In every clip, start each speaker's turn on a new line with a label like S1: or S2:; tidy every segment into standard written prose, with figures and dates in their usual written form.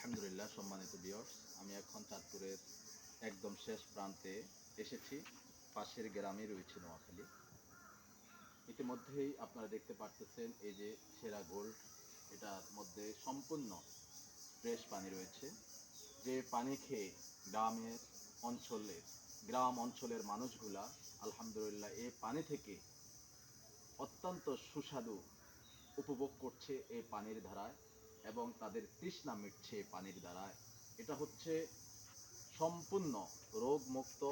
S1: আলহামদুলিল্লাহ। সম্মানিত ভিউয়ার্স, আমি এখন চাঁদপুরের একদম শেষ প্রান্তে এসেছি। পাশের গ্রামে রয়েছে নোয়াখালী। ইতিমধ্যেই আপনারা দেখতে পারতেছেন এই যে সেরা গোল্ড, এটার মধ্যে সম্পূর্ণ ফ্রেশ পানি রয়েছে। যে পানি খেয়ে গ্রাম অঞ্চলের মানুষগুলা আলহামদুলিল্লাহ এই পানি থেকে অত্যন্ত সুস্বাদু উপভোগ করছে এই পানির ধারায়, এবং তাদের তৃষ্ণা মিটছে পানির দ্বারায়। এটা হচ্ছে সম্পূর্ণ রোগমুক্ত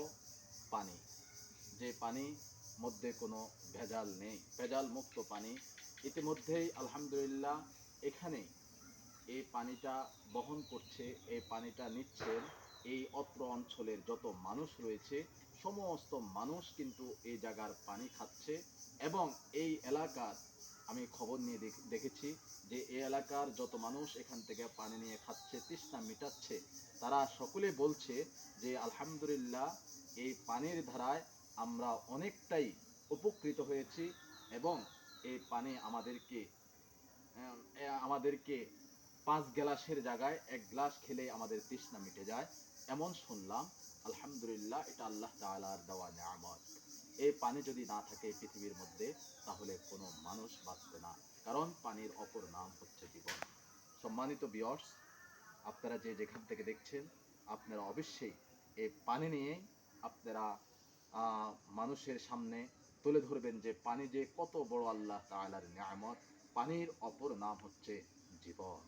S1: পানি, যে পানি মধ্যে কোনো ভেজাল নেই, ভেজাল মুক্ত পানি। ইতিমধ্যেই আলহামদুলিল্লাহ এখানে এই পানিটা বহন করছে, এই পানিটা নিচ্ছেন এই অত্র অঞ্চলের যত মানুষ রয়েছে, সমস্ত মানুষ কিন্তু এই জায়গার পানি খাচ্ছে। এবং এই এলাকার আমি খবর নিয়ে দেখেছি যে এই এলাকার যত মানুষ এখান থেকে পানি নিয়ে খাচ্ছে, তৃষ্ণা মিটাচ্ছে, তারা সকলে বলছে যে আলহামদুলিল্লাহ এই পানির ধারায় আমরা অনেকটাই উপকৃত হয়েছি, এবং এই পানি আমাদেরকে 5 গ্লাসের জায়গায় 1 গ্লাস খেলে আমাদের তৃষ্ণা মিটে যায়, এমন শুনলাম। আলহামদুলিল্লাহ, এটা আল্লাহ তাআলার দেওয়া নিয়ামত। এই পানি যদি না থাকে পৃথিবীর মধ্যে, তাহলে কোনো মানুষ বাঁচবে না, কারণ পানির অপর নাম হচ্ছে জীবন। সম্মানিত ভিউয়ার্স, আপনারা যে যেখান থেকে দেখছেন, আপনারা অবশ্যই এই পানি নিয়ে আপনারা মানুষের সামনে তুলে ধরবেন যে পানি যে কত বড় আল্লাহ তাআলার নিয়ামত। পানির অপর নাম হচ্ছে জীবন।